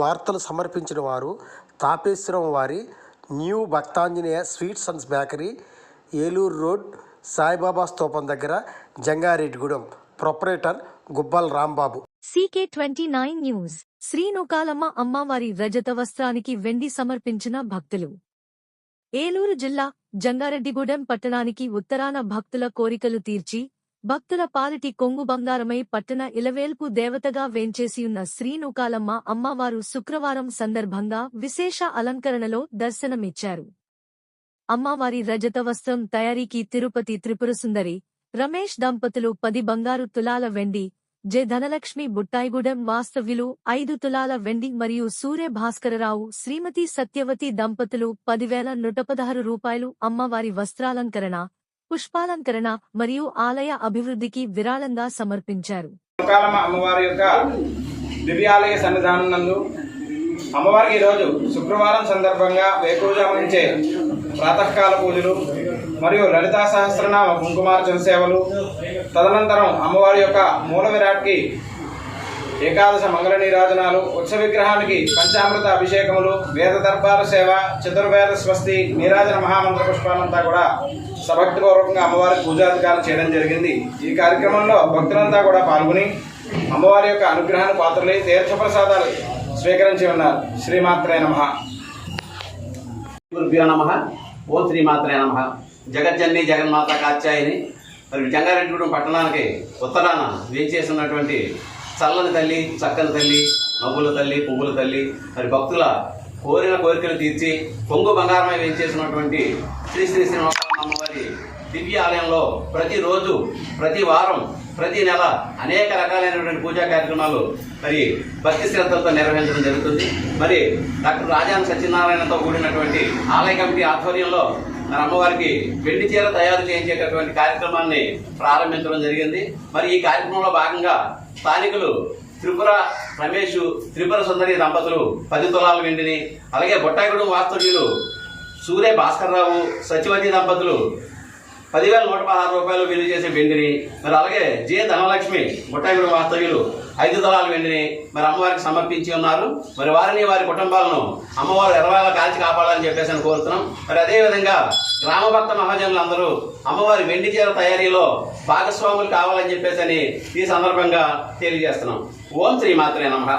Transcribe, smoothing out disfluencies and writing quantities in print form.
వార్తలు సమర్పించిన వారు తాపేశ్వరం వారి new Bhaktanjaneya sweets and bakery, Eluru road, Saibaba స్తూపం దగ్గర, Jangareddygudem. Proprietor Gubbal Rambabu. CK29 news. Sri Nookalamma అమ్మవారి రజత వస్త్రానికి వెండి సమర్పించిన భక్తులు. ఏలూరు జిల్లా జంగారెడ్డిగూడెం పట్టణానికి ఉత్తరాన భక్తుల కోరికలు తీర్చి భక్తుల పాలిటి కొంగు బంగారమై పట్టణ ఇలవేల్పు దేవతగా వేంచేసియున్న శ్రీనూకాలమ్మ అమ్మవారు శుక్రవారం సందర్భంగా విశేష అలంకరణలో దర్శనమిచ్చారు. అమ్మవారి రజత వస్త్రం తయారీకి తిరుపతి త్రిపురసుందరి, రమేష్ దంపతులు 10 బంగారు తులాల వెండి, జె ధనలక్ష్మి బుట్టాయిగూడెం వాస్తవ్యులు 5 తులాల వెండి మరియు సూర్య భాస్కరరావు, శ్రీమతి సత్యవతి దంపతులు 10,116 రూపాయలు అమ్మవారి వస్త్రాలంకరణ, పుష్పాలంకరణ మరియు ఆలయ అభివృద్ధికి విరాళంగా సమర్పించారు. అమ్మవారి యొక్క దివ్యాలయ సన్నిధానం నందు అమ్మవారికి ఈరోజు శుక్రవారం సందర్భంగా వేకువజాముంచే ప్రాతకాల పూజలు మరియు లలితా సహస్రనామ కుంకుమార్చన సేవలు, తదనంతరం అమ్మవారి యొక్క మూల విరాట్కి ఏకాదశ మంగళ నీరాజనాలు, ఉత్సవ విగ్రహానికి పంచామృత అభిషేకములు, వేద దర్బార సేవ, చతుర్వేద స్వస్తి, నీరాజన మహామంత్ర పుష్పాలంతా కూడా సభక్తిపూర్వకంగా అమ్మవారికి పూజాధికారులు చేయడం జరిగింది. ఈ కార్యక్రమంలో భక్తులంతా కూడా పాల్గొని అమ్మవారి యొక్క అనుగ్రహాన్ని పాత్రలై తీర్థప్రసాదాలు స్వీకరించి ఉన్నారు. శ్రీమాత్రే నమః. గురుభ్యో నమః. ఓం శ్రీమాత్రే నమః. జగజ్జన్ని జగన్మాత కాత్యాయని మరి జంగారెడ్డిగూడెం పట్టణానికి ఉత్తరాన వేంచేసినటువంటి చల్లని తల్లి, చక్కని తల్లి, నవ్వుల తల్లి, పువ్వుల తల్లి, మరి భక్తుల కోరిన కోరికలు తీర్చి కొంగు బంగారమై వేంచేసినటువంటి శ్రీ శ్రీ శ్రీనూకాలమ్మ అమ్మవారి దివ్య ఆలయంలో ప్రతిరోజు, ప్రతి వారం, ప్రతి నెల అనేక రకాలైనటువంటి పూజా కార్యక్రమాలు మరి భక్తి శ్రద్ధలతో నిర్వహించడం జరుగుతుంది. మరి డాక్టర్ రాజాన్ సత్యనారాయణతో కూడినటువంటి ఆలయ కమిటీ ఆధ్వర్యంలో మరి అమ్మవారికి వెండి చీర తయారు చేయించేటటువంటి కార్యక్రమాన్ని ప్రారంభించడం జరిగింది. మరి ఈ కార్యక్రమంలో భాగంగా స్థానికులు రమేష్, త్రిపుర సుందరి దంపతులు 10 తులాల వెండిని, అలాగే బొట్టాయిగూడెం వాస్తవ్యులు సూర్య భాస్కరరావు, సత్యవతి దంపతులు 10,116 రూపాయలు విలువ చేసే వెండిని, మరి అలాగే జె ధనలక్ష్మి బుట్టాయిగూడెం వాస్తవ్యులు 5 తులాల వెండిని మరి అమ్మవారికి సమర్పించి ఉన్నారు. మరి వారిని, వారి కుటుంబాలను అమ్మవారు ఎర్రవాళ్ళ కాల్చి కాపాడాలని చెప్పేసి కోరుతున్నాం. మరి అదేవిధంగా గ్రామ భక్త మహాజనులందరూ అమ్మవారి వెండి చీర తయారీలో భాగస్వాములు కావాలని చెప్పేసి ఈ సందర్భంగా తెలియజేస్తున్నాం. ఓం శ్రీమాత్రే నమః.